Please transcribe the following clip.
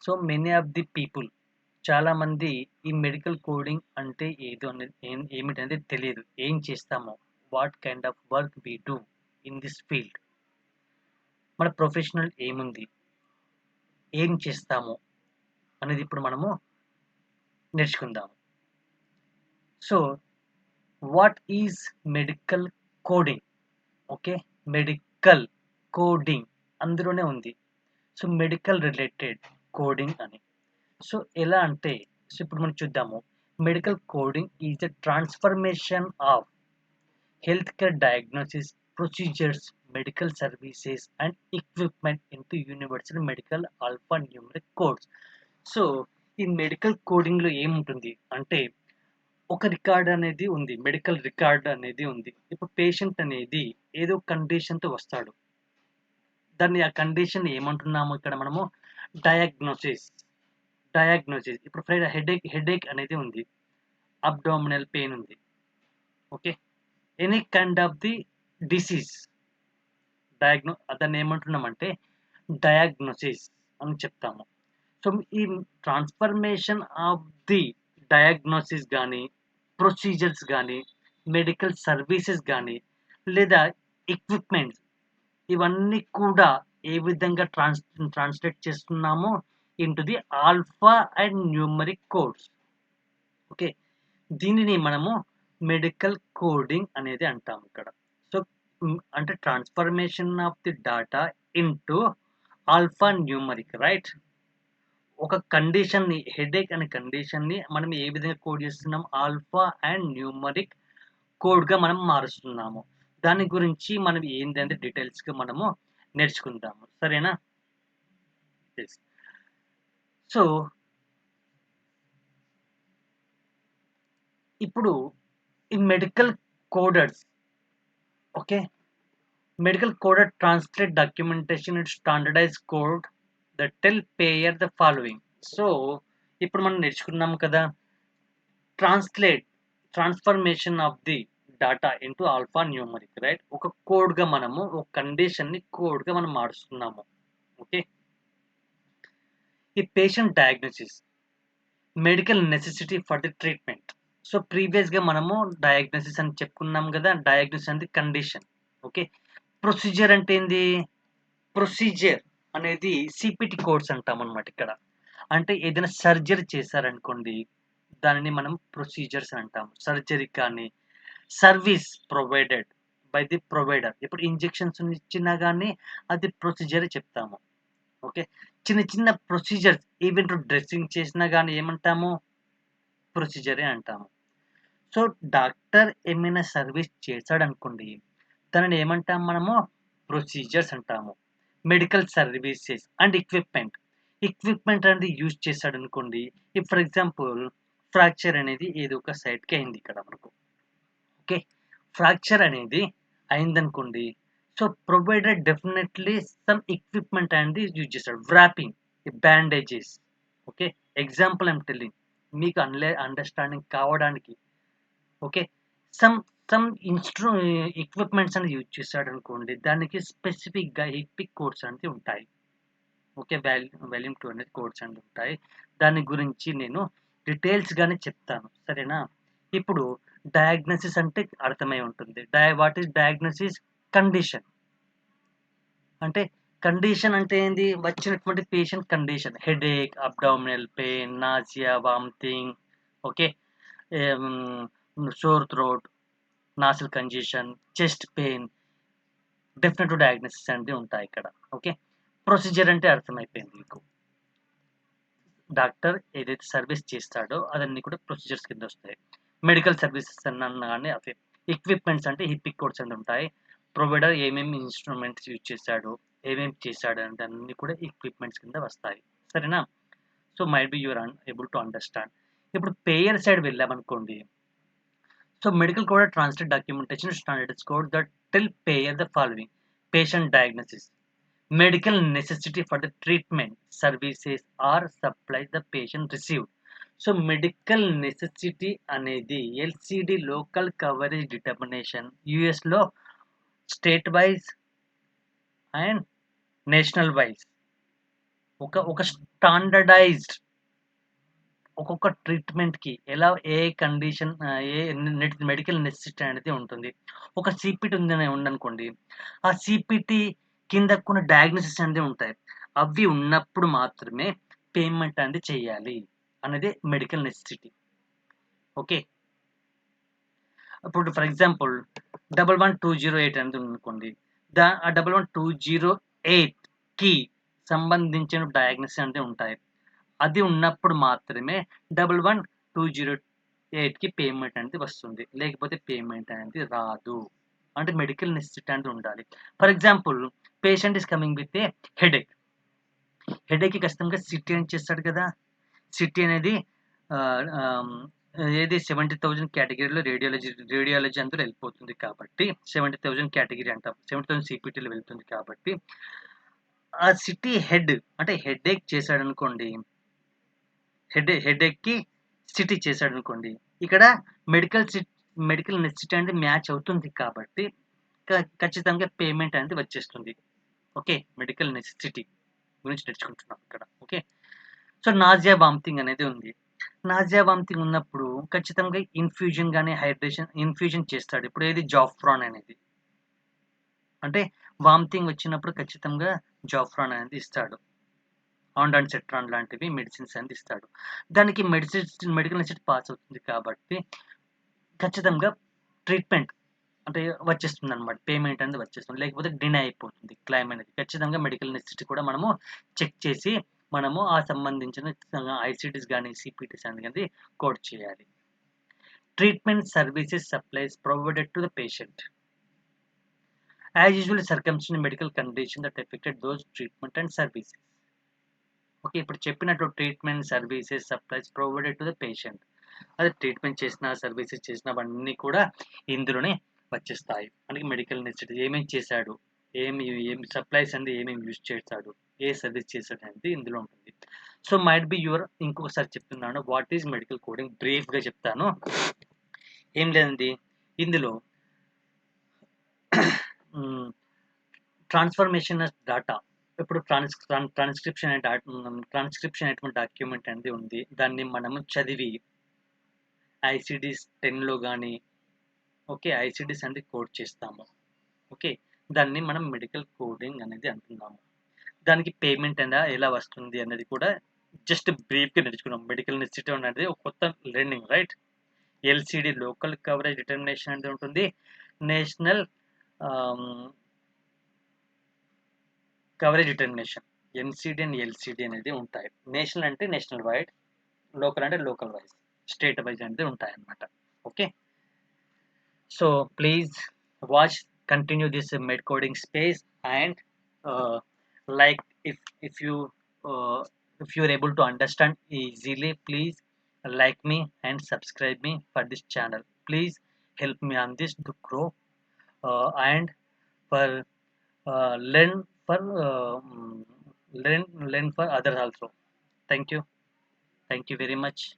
So many of the people చాలా మంది ఈ మెడికల్ కోడింగ్ అంటే ఏదో అనేది ఏమిటనేది తెలియదు. ఏం చేస్తామో, what kind of work we do in this field, మన ప్రొఫెషనల్ ఏముంది, ఏం చేస్తాము అనేది ఇప్పుడు మనము నేర్చుకుందాం. So what is medical coding? Okay, medical coding అందులోనే ఉంది. సో మెడికల్ రిలేటెడ్ కోడింగ్ అని. సో ఎలా అంటే, సో ఇప్పుడు మనం చూద్దాము. Medical coding is the transformation of health care diagnosis procedures, medical services and equipment into universal medical alpha numeric codes. So ఈ medical coding లో ఏముంటుంది అంటే, ఒక రికార్డ్ అనేది ఉంది, మెడికల్ రికార్డ్ అనేది ఉంది. ఇప్పుడు పేషెంట్ అనేది ఏదో కండిషన్ తో వస్తాడు. దాన్ని ఆ కండిషన్ ఏమంటున్నాము ఇక్కడ మనము? డయాగ్నోసిస్. డయాగ్నోసిస్ ఇప్పుడు హెడేక్ అనేది ఉంది, అబ్డామినల్ పెయిన్ ఉంది. Okay, any kind of the disease దాన్ని ఏమంటున్నామంటే డయాగ్నోసిస్ అని చెప్తాము. సో ఈ ట్రాన్స్ఫర్మేషన్ ఆఫ్ ది డయాగ్నోసిస్ కానీ, ప్రొసీజర్స్ కానీ, మెడికల్ సర్వీసెస్ కానీ, లేదా ఎక్విప్మెంట్స్, ఇవన్నీ కూడా ఏ విధంగా ట్రాన్స్లేట్ చేస్తున్నామో into the alpha and numeric codes. Okay, దీనిని మనము మెడికల్ కోడింగ్ అనేది అంటాము ఇక్కడ. సో అంటే transformation of the data into alpha numeric, right? ఒక కండిషన్ ని, హెడేక్ అనే కండిషన్ ని మనం ఏ విధంగా కోడ్ చేస్తున్నాం? ఆల్ఫా అండ్ న్యూమరిక్ కోడ్ గా మనం మారుస్తున్నాము. దాని గురించి మనం ఏంటంటే డీటెయిల్స్ గా మనము నేర్చుకుందాము, సరేనా? సో ఇప్పుడు ఈ medical coders, okay, medical coder translate documentation and standardize code that tell payer the following. So ఇప్పుడు మనం నేర్చుకున్నాం కదా, transformation of the data into alpha numeric, right? ఒక కోడ్ గా మనము ఒక కండిషన్ ని కోడ్ గా మనం మారుస్తున్నాము. ఓకే, ఈ patient diagnosis, medical necessity for the treatment. So previous గా మనము డయాగ్నోసిస్ అని చెప్పుకున్నాం కదా, డయాగ్నోసిస్ అనేది కండిషన్. ఓకే, ప్రొసీజర్ అంటే ఏంది? ప్రొసీజర్ అనేది సిపిటి కోడ్స్ అంటాం అనమాట ఇక్కడ. అంటే ఏదైనా సర్జరీ చేశారనుకోండి, దానిని మనం ప్రొసీజర్స్ అంటాం. సర్జరీ కానీ, service provided by the provider, ఇప్పుడు ఇంజెక్షన్స్ ఇచ్చినా కానీ అది ప్రొసీజర్ చెప్తాము. ఓకే, చిన్న చిన్న ప్రొసీజర్స్, ఈవెన్ డ్రెస్సింగ్ చేసినా కానీ ఏమంటాము? ప్రొసీజరే అంటాము. సో డాక్టర్ ఏమైనా సర్వీస్ చేశాడు అనుకోండి, దానిని ఏమంటాం మనము? ప్రొసీజర్స్ అంటాము. మెడికల్ సర్వీసెస్ అండ్ ఎక్విప్మెంట్ అనేది యూజ్ చేశాడు అనుకోండి. ఫర్ ఎగ్జాంపుల్ ఫ్రాక్చర్ అనేది ఏదో ఒక సైడ్కి అయింది ఇక్కడ మనకు. ఓకే, ఫ్రాక్చర్ అనేది అయిందనుకోండి, so provided definitely some equipment అనేది యూజ్ చేస్తాడు. Wrapping, bandages. Okay, example I'm telling మీకు అండర్స్టాండింగ్ కావడానికి. ఓకే, సమ్ సమ్ ఎక్విప్మెంట్స్ అనేది యూజ్ చేశాడు అనుకోండి, దానికి స్పెసిఫిక్ గా ఎపిక్ కోడ్స్ అనేది ఉంటాయి. ఓకే, వాల్యూమ్ 2 అనేది కోడ్స్ అనేది ఉంటాయి. దాని గురించి నేను డీటెయిల్స్ గానే చెప్తాను, సరేనా? ఇప్పుడు డయాగ్నోసిస్ అంటే అర్థమై ఉంటుంది. What is diagnosis? కండిషన్. అంటే కండిషన్ అంటే ఏంది? వచ్చినటువంటి patient condition, headache, abdominal pain, nausea, vomiting. Okay, sore throat, nasal congestion, chest pain, definite diagnosis అనేది ఉంటాయి ఇక్కడ. ఓకే, ప్రొసీజర్ అంటే అర్థమైపోయింది మీకు. డాక్టర్ ఏదైతే సర్వీస్ చేస్తాడో అదన్నీ కూడా ప్రొసీజర్స్ కింద వస్తాయి. మెడికల్ సర్వీసెస్ అన్న కానీ అవే. ఎక్విప్మెంట్స్ అంటే హిపిక్ కోడ్స్ అని ఉంటాయి. ప్రొవైడర్ ఏమేమి ఇన్స్ట్రుమెంట్స్ యూజ్ చేశాడు, ఏమేమి చేశాడు అంటే అన్ని కూడా ఎక్విప్మెంట్స్ కింద వస్తాయి, సరేనా? So might be you are able to understand. ఇప్పుడు పేయర్ సైడ్ వెళ్ళామనుకోండి. So medical code translate documentation standards code that tell payer the following: patient diagnosis, medical necessity for the treatment, services or supplies the patient received. So medical necessity అనేది LCD local coverage determination, US లో state wise and national wise ఒక standardised ఒక్కొక్క ట్రీట్మెంట్‌కి ఎలా ఏ condition ఏ medical necessity అనేది ఉంటుంది. ఒక సీపీటీ ఉందనుకోండి. ఆ సీపీటీ కింద కొన్ని డయాగ్నోసిస్ అనేది ఉంటాయి. అవి ఉన్నప్పుడు మాత్రమే పేమెంట్ అనేది చేయాలి అనేది మెడికల్ నెసెసిటీ. ఓకే. ఇప్పుడు ఫర్ ఎగ్జాంపుల్ 11208 అనేది ఉందనుకోండి. ఆ 11208కి సంబంధించిన డయాగ్నోసిస్ అనేవి ఉంటాయి. అది ఉన్నప్పుడు మాత్రమే 11208కి పేమెంట్ అనేది వస్తుంది. లేకపోతే పేమెంట్ అనేది రాదు. అంటే మెడికల్ నెసెసిటీ అనేది ఉండాలి. For example patient is coming with a headache. హెడేక్‌కి ఖచ్చితంగా సిటీ అని చేస్తాడు కదా! సిటీ అనేది ఆహ్, ఆహ్, ఏది 70,000 కేటగిరీలో రేడియాలజీ అందులో వెళ్ళిపోతుంది కాబట్టి 70,000 కేటగిరీ అంటాం. 70,000 సీపీటీలో వెళ్తుంది కాబట్టి ఆ సిటీ హెడ్ అంటే హెడేక్ చేశాడనుకోండి. హెడేక్‌కి సిటీ చేశాడనుకోండి. ఇక్కడ మెడికల్ మెడికల్ నెసెసిటీ అనేది మ్యాచ్ అవుతుంది కాబట్టి ఖచ్చితంగా పేమెంట్ అనేది వచ్చేస్తుంది. ఓకే. మెడికల్ నెసెసిటీ గురించి నేర్చుకుంటున్నాం ఇక్కడ. ఓకే. సో, నాజియా, వామిటింగ్ అనేది ఉంది. నాజియా, వామిటింగ్ ఉన్నప్పుడు ఖచ్చితంగా ఇన్‌ఫ్యూజన్ గాని, ఇన్‌ఫ్యూజన్ చేస్తాడు. ఇప్పుడు ఏది జాఫ్రాన్ అనేది. అంటే వామిటింగ్ వచ్చినప్పుడు ఖచ్చితంగా జాఫ్రాన్ అనేది ఇస్తాడు. ఆండాన్సెట్రాన్ లాంటివి మెడిసిన్స్ అనేది ఇస్తాడు. దానికి మెడికల్ నెసెసిటీ పాస్ అవుతుంది కాబట్టి ఖచ్చితంగా ట్రీట్మెంట్ అంటే వచ్చేస్తుందన్నమాట. పేమెంట్ అనేది వచ్చేస్తుంది. లేకపోతే డినై అయిపోతుంది క్లెయిమ్ అనేది. ఖచ్చితంగా మెడికల్ నెసెసిటీ కూడా మనము చెక్ చేసి మనము ఆ సంబంధించిన ఐసీడీస్ గాని, సీపీటీస్ అనేది కోట్ చేయాలి. Treatment services supplies provided to the patient. As usual circumstances medical condition that effected those treatment and services. Okay. ఇప్పుడు చెప్పినట్టు treatment services supplies provided to the patient. అదే ట్రీట్మెంట్ చేసిన, సర్వీసెస్ చేసినవన్నీ కూడా ఇందులోనే వచ్చేస్తాయి. మనకి మెడికల్ నెసెసిటీ ఏమేం చేశాడు? ఏం సప్లైస్ అనేది ఏమేమి యూజ్ చేశాడు? ఏ సర్వీస్ చేశాడు అనేది ఇందులో ఉంటుంది. సో, మైట్ బి యువర్ ఇంకొకసారి చెప్తున్నాను. What is medical coding? బ్రీఫ్‌గా చెప్తాను. ఏం లేదండి. ఇందులో హ్మ్. Transformation of data. ఇప్పుడు ట్రాన్స్‌క్రిప్షన్ అనేటువంటి డాక్యుమెంట్ అనేది ఉంది. దాన్ని మనము చదివి ఐసీడీస్ 10లో గాని ఓకే. ఐసీడీస్ అనేది కోడ్ చేస్తాము. ఓకే. దాన్ని మనం మెడికల్ కోడింగ్ అనేది అంటున్నాము. దానికి పేమెంట్ ఎలా వస్తుంది అనేది కూడా జస్ట్ బ్రీఫ్‌గా నేర్చుకున్నాం. మెడికల్ నెసెసిటీ అనేది ఒక కొత్త learning right. LCD local coverage determination అనేది ఉంటుంది. నేషనల్ ఆహ్, coverage determination NCD and LCD అనేది ఉంటాయి. నేషనల్ అంటే నేషనల్ వైడ్, లోకల్ అంటే లోకల్ వైస్, స్టేట్ వైస్ అనేది ఉంటాయన్నమాట. Okay. So please continue this med coding space and uh, like if you uh, if you're able to understand easily, please like me and subscribe me for this channel. Please help me on this to grow and for uh, learn for uh, mm, learn for others also. Thank you. Thank you very much.